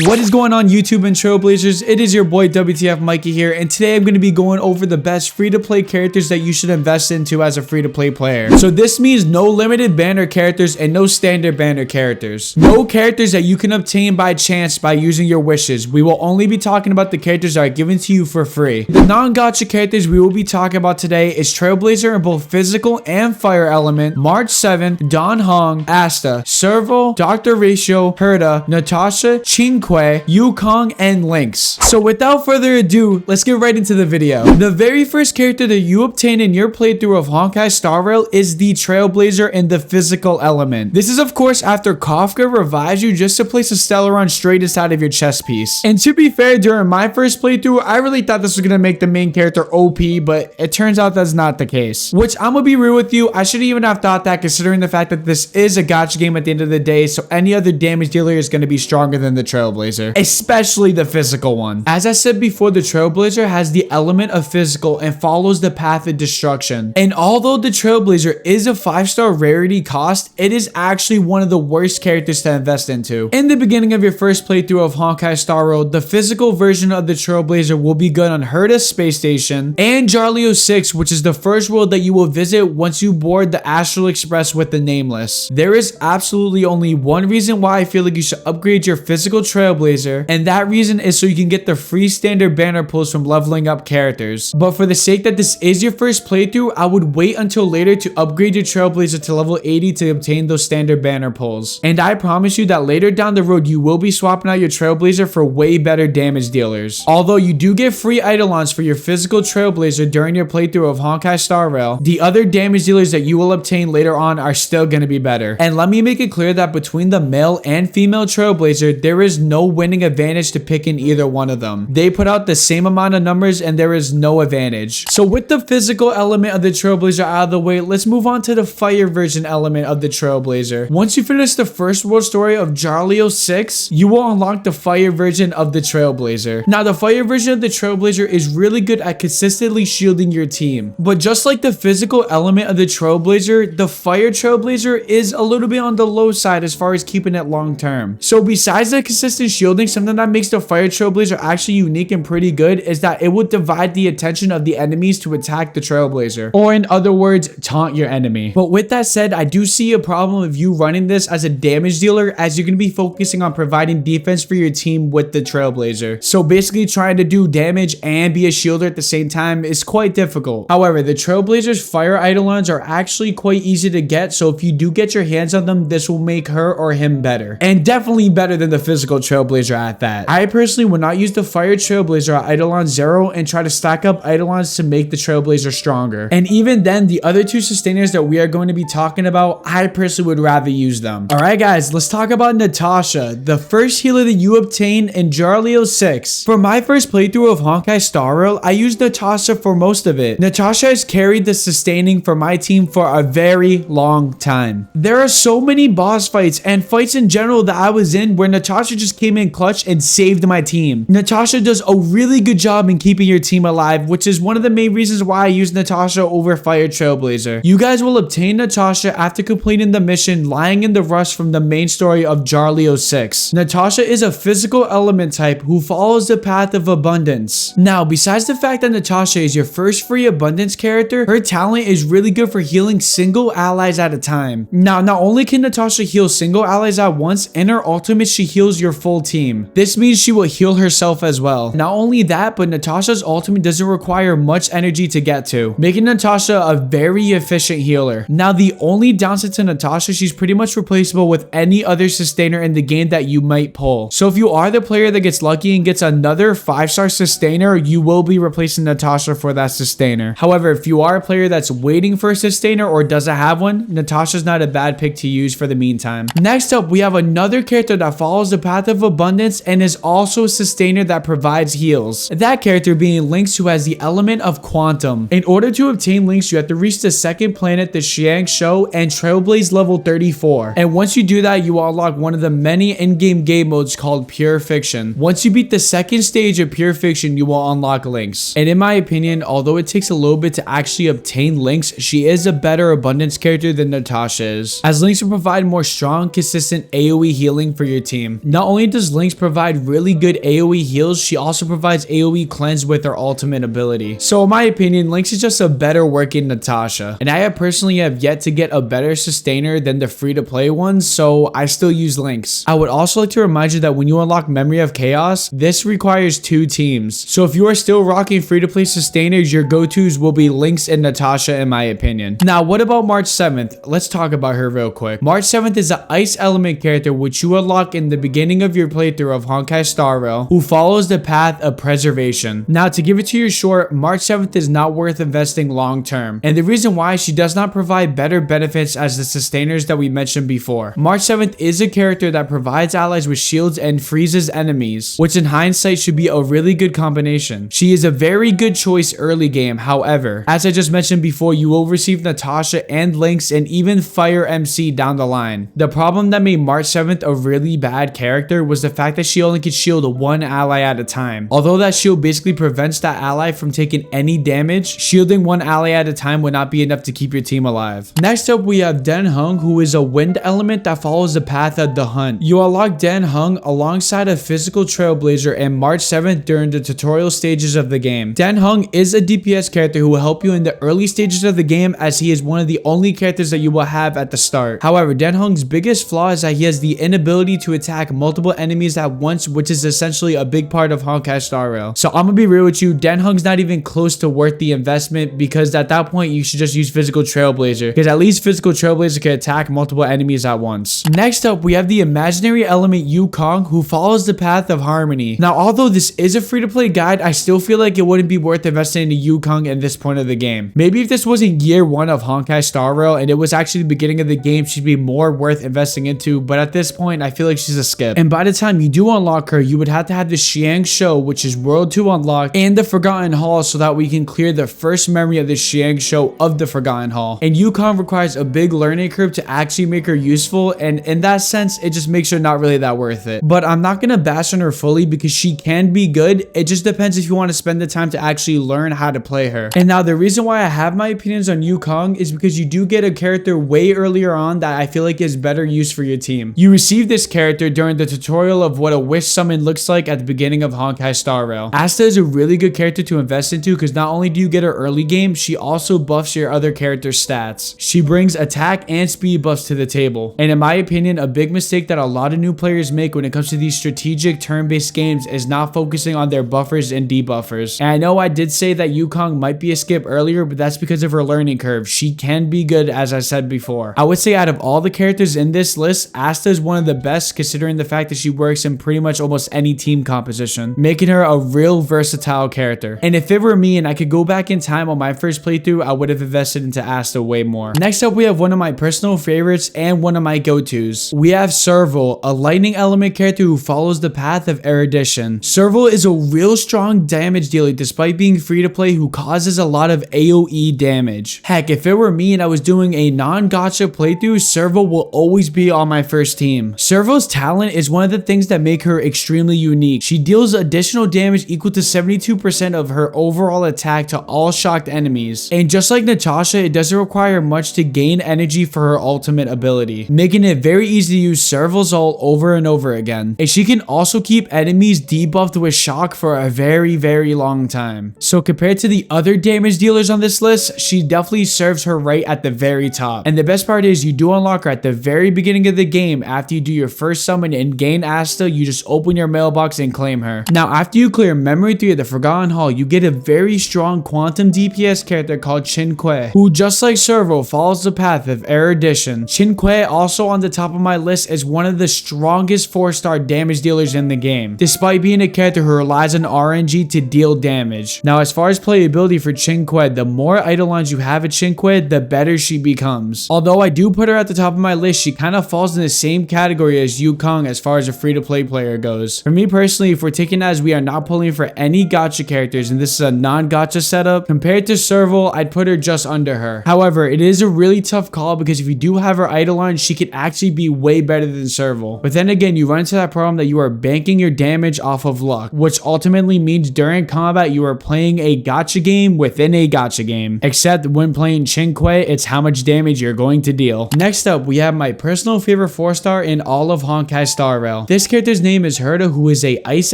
What is going on, YouTube and Trailblazers? It is your boy wtfmikxy here, and today I'm going to be going over the best free-to-play characters that you should invest into as a free-to-play player. So this means no limited banner characters and no standard banner characters. No characters that you can obtain by chance by using your wishes. We will only be talking about the characters that are given to you for free. The non-gacha characters we will be talking about today is Trailblazer in both physical and fire element, March 7th, Don Hong, Asta, Serval, Dr. Ratio, Herda, Natasha, Qingque, Yukong, and Lynx. So without further ado, let's get right into the video. The very first character that you obtain in your playthrough of Honkai Star Rail is the Trailblazer in the physical element. This is of course after Kafka revives you just to place a Stellaron straight inside of your chest piece. And to be fair, during my first playthrough, I really thought this was gonna make the main character OP, but it turns out that's not the case. Which I'm gonna be real with you, I shouldn't even have thought that considering the fact that this is a gacha game at the end of the day, so any other damage dealer is gonna be stronger than the Trailblazer, especially the physical one. As I said before, the Trailblazer has the element of physical and follows the path of destruction. And although the Trailblazer is a 5-star rarity cost, it is actually one of the worst characters to invest into. In the beginning of your first playthrough of Honkai Star Rail, the physical version of the Trailblazer will be good on Herda Space Station and Jarlio 6, which is the first world that you will visit once you board the Astral Express with the Nameless. There is absolutely only one reason why I feel like you should upgrade your physical Trailblazer, and that reason is so you can get the free standard banner pulls from leveling up characters. But for the sake that this is your first playthrough, I would wait until later to upgrade your Trailblazer to level 80 to obtain those standard banner pulls. And I promise you that later down the road, you will be swapping out your Trailblazer for way better damage dealers. Although you do get free Eidolons for your physical Trailblazer during your playthrough of Honkai Star Rail, the other damage dealers that you will obtain later on are still going to be better. And let me make it clear that between the male and female Trailblazer, there is no winning advantage to picking either one of them. They put out the same amount of numbers and there is no advantage. So with the physical element of the Trailblazer out of the way, let's move on to the fire version element of the Trailblazer. Once you finish the first world story of Jarlio 6, you will unlock the fire version of the Trailblazer. Now the fire version of the Trailblazer is really good at consistently shielding your team. But just like the physical element of the Trailblazer, the fire Trailblazer is a little bit on the low side as far as keeping it long term. So besides the consistent shielding, something that makes the fire Trailblazer actually unique and pretty good is that it will divide the attention of the enemies to attack the Trailblazer, or in other words, taunt your enemy. But with that said, I do see a problem of you running this as a damage dealer, as you're going to be focusing on providing defense for your team with the Trailblazer. So basically trying to do damage and be a shielder at the same time is quite difficult. However, the Trailblazer's fire Eidolons are actually quite easy to get, so if you do get your hands on them, this will make her or him better. And definitely better than the physical Trailblazer at that. I personally would not use the fire Trailblazer at Eidolon 0 and try to stack up Eidolons to make the Trailblazer stronger. And even then, the other two sustainers that we are going to be talking about, I personally would rather use them. Alright guys, let's talk about Natasha, the first healer that you obtain in Jarlio 6. For my first playthrough of Honkai Star Rail, I used Natasha for most of it. Natasha has carried the sustaining for my team for a very long time. There are so many boss fights and fights in general that I was in where Natasha just came in clutch and saved my team. Natasha does a really good job in keeping your team alive, which is one of the main reasons why I use Natasha over Fire Trailblazer. You guys will obtain Natasha after completing the mission Lying in the Rust from the main story of Jarlio 6. Natasha is a physical element type who follows the path of abundance. Now, besides the fact that Natasha is your first free abundance character, her talent is really good for healing single allies at a time. Now, not only can Natasha heal single allies at once, in her ultimate she heals your full team. This means she will heal herself as well. Not only that, but Natasha's ultimate doesn't require much energy to get to, making Natasha a very efficient healer. Now, the only downside to Natasha, she's pretty much replaceable with any other sustainer in the game that you might pull. So if you are the player that gets lucky and gets another 5-star sustainer, you will be replacing Natasha for that sustainer. However, if you are a player that's waiting for a sustainer or doesn't have one, Natasha's not a bad pick to use for the meantime. Next up, we have another character that follows the path of abundance and is also a sustainer that provides heals. That character being Lynx, who has the element of quantum. In order to obtain Lynx, you have to reach the second planet, the Xiang Shou, and Trailblaze level 34. And once you do that, you will unlock one of the many in-game game modes called Pure Fiction. Once you beat the second stage of Pure Fiction, you will unlock Lynx. And in my opinion, although it takes a little bit to actually obtain Lynx, she is a better abundance character than Natasha is, as Lynx will provide more strong, consistent AoE healing for your team. Not only does Lynx provide really good AoE heals, she also provides AoE cleanse with her ultimate ability. So in my opinion, Lynx is just a better working Natasha. And I have personally yet to get a better sustainer than the free-to-play ones, so I still use Lynx. I would also like to remind you that when you unlock Memory of Chaos, this requires 2 teams. So if you are still rocking free-to-play sustainers, your go-tos will be Lynx and Natasha in my opinion. Now, what about March 7th? Let's talk about her real quick. March 7th is an Ice Element character which you unlock in the beginning of your playthrough of Honkai Star Rail, who follows the path of preservation. Now, to give it to you short, March 7th is not worth investing long term. And the reason why, she does not provide better benefits as the sustainers that we mentioned before. March 7th is a character that provides allies with shields and freezes enemies, which in hindsight should be a really good combination. She is a very good choice early game. However, as I just mentioned before, you will receive Natasha and Lynx and even Fire MC down the line. The problem that made March 7th a really bad character was the fact that she only could shield one ally at a time. Although that shield basically prevents that ally from taking any damage, shielding one ally at a time would not be enough to keep your team alive. Next up, we have Den Hung, who is a wind element that follows the path of the hunt. You unlock Den Hung alongside a physical trailblazer in March 7th during the tutorial stages of the game. Den Hung is a DPS character who will help you in the early stages of the game, as he is one of the only characters that you will have at the start. However, Den Hung's biggest flaw is that he has the inability to attack multiple enemies at once, which is essentially a big part of Honkai Star Rail. So I'm gonna be real with you, Den Hung's not even close to worth the investment, because at that point you should just use physical trailblazer, because at least physical trailblazer can attack multiple enemies at once. Next up, we have the imaginary element Yukong, who follows the path of harmony. Now, although this is a free-to-play guide, I still feel like it wouldn't be worth investing into Yukong at this point of the game. Maybe if this wasn't year 1 of Honkai Star Rail and it was actually the beginning of the game, she'd be more worth investing into, but at this point I feel like she's a skip. And by the time you do unlock her, you would have to have the Xiang Show, which is World 2 unlocked, and the Forgotten Hall, so that we can clear the first memory of the Xiang Show of the Forgotten Hall. And Yukong requires a big learning curve to actually make her useful, and in that sense it just makes her not really that worth it. But I'm not gonna bash on her fully, because she can be good. It just depends if you want to spend the time to actually learn how to play her. And now the reason why I have my opinions on Yukong is because you do get a character way earlier on that I feel like is better use for your team. You receive this character during the tutorial of what a wish summon looks like at the beginning of Honkai Star Rail. Asta is a really good character to invest into, because not only do you get her early game, she also buffs your other character's stats. She brings attack and speed buffs to the table. And in my opinion, a big mistake that a lot of new players make when it comes to these strategic turn-based games is not focusing on their buffers and debuffers. And I know I did say that Yukong might be a skip earlier, but that's because of her learning curve. She can be good, as I said before. I would say out of all the characters in this list, Asta is one of the best, considering the fact that she works in pretty much almost any team composition, making her a real versatile character. And if it were me and I could go back in time on my first playthrough, I would have invested into Asta way more. Next up, we have one of my personal favorites and one of my go-tos. We have Serval, a lightning element character who follows the path of erudition. Serval is a real strong damage dealer despite being free to play, who causes a lot of AoE damage. Heck, if it were me and I was doing a non-gacha playthrough, Serval will always be on my first team. Serval's talent is one of the things that make her extremely unique. She deals additional damage equal to 72% of her overall attack to all shocked enemies. And just like Natasha, it doesn't require much to gain energy for her ultimate ability, making it very easy to use Serval's ult over and over again. And she can also keep enemies debuffed with shock for a very long time. So compared to the other damage dealers on this list, she definitely serves her right at the very top. And the best part is you do unlock her at the very beginning of the game. After you do your first summon and gain Asta, you just open your mailbox and claim her. Now, after you clear Memory 3 of the Forgotten Hall, you get a very strong quantum DPS character called Qin, who just like Serval follows the path of erudition. Qin, also on the top of my list, is one of the strongest 4-star damage dealers in the game, despite being a character who relies on RNG to deal damage. Now, as far as playability for Qin, the more Eidolons you have at Qin, the better she becomes. Although I do put her at the top of my list, she kind of falls in the same category as Yukong as far as a free-to-play player goes. For me personally, if we're taking as we are not pulling for any gacha characters and this is a non-gacha setup, compared to Serval, I'd put her just under her. However, it is a really tough call, because if you do have her Eidolon, she could actually be way better than Serval. But then again, you run into that problem that you are banking your damage off of luck, which ultimately means during combat you are playing a gacha game within a gacha game. Except when playing Qin, it's how much damage you're going to deal. Next up, we have my personal favorite 4-star in all of Honkai Star Rail. Rail. This character's name is Herta, who is a ice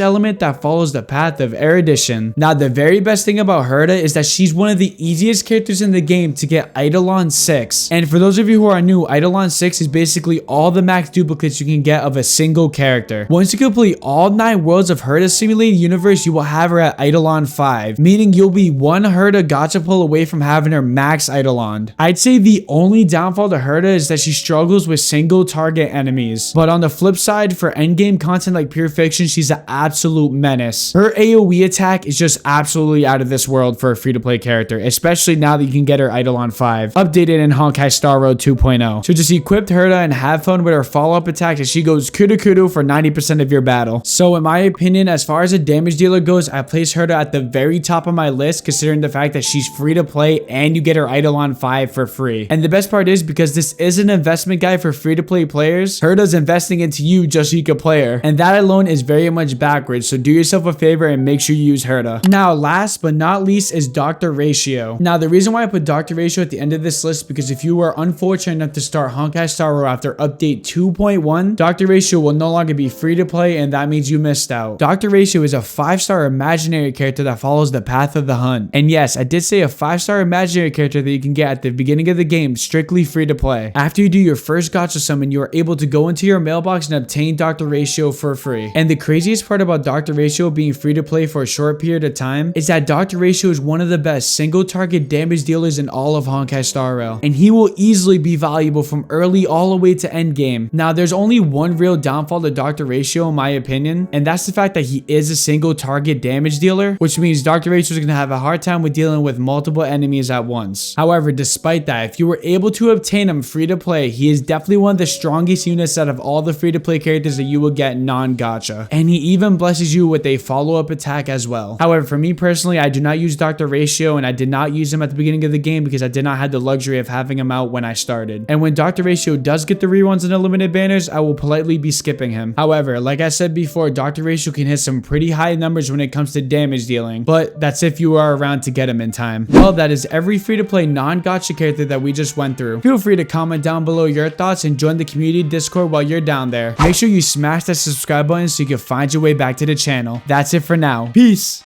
element that follows the path of erudition. Now, the very best thing about Herta is that she's one of the easiest characters in the game to get Eidolon 6. And for those of you who are new, Eidolon 6 is basically all the max duplicates you can get of a single character. Once you complete all 9 worlds of Herta's simulated universe, you will have her at Eidolon 5, meaning you'll be one Herta gacha pull away from having her max Eidolon. I'd say the only downfall to Herta is that she struggles with single target enemies. But on the flip side, for endgame content like Pure Fiction, she's an absolute menace. Her AoE attack is just absolutely out of this world for a free-to-play character, especially now that you can get her Eidolon 5, updated in Honkai Star Road 2.0. So just equip Herta and have fun with her follow-up attack as she goes kudu kudu for 90% of your battle. So in my opinion, as far as a damage dealer goes, I place Herta at the very top of my list, considering the fact that she's free to play and you get her Eidolon 5 for free. And the best part is, because this is an investment guide for free to play players, Herta's investing into you just so you can play her. And that alone is very much backwards, so do yourself a favor and make sure you use Herta. Now, last but not least is Dr. Ratio. Now, the reason why I put Dr. Ratio at the end of this list, because if you were unfortunate enough to start Honkai Star Rail after update 2.1, Dr. Ratio will no longer be free to play, and that means you missed out. Dr. Ratio is a 5-star imaginary character that follows the path of the hunt. And yes, I did say a 5-star imaginary character that you can get at the beginning of the game, strictly free to play. After you do your first gacha summon, you are able to go into your mailbox and obtain Dr. Ratio for free. And the craziest part about Dr. Ratio being free to play for a short period of time is that Dr. Ratio is one of the best single target damage dealers in all of Honkai Star Rail, and he will easily be valuable from early all the way to end game. Now, there's only one real downfall to Dr. Ratio in my opinion, and that's the fact that he is a single target damage dealer, which means Dr. Ratio is going to have a hard time with dealing with multiple enemies at once. However, despite that, if you were able to obtain him free to play, he is definitely one of the strongest units out of all the free to play characters that you will get non-gacha, and he even blesses you with a follow-up attack as well. However, for me personally, I do not use Dr. Ratio, and I did not use him at the beginning of the game because I did not have the luxury of having him out when I started. And when Dr. Ratio does get the reruns and unlimited banners, I will politely be skipping him. However, like I said before, Dr. Ratio can hit some pretty high numbers when it comes to damage dealing, but that's if you are around to get him in time. Well, that is every free-to-play non-gacha character that we just went through. Feel free to comment down below your thoughts and join the community Discord while you're down there. Make sure you smash that subscribe button so you can find your way back to the channel. That's it for now. Peace!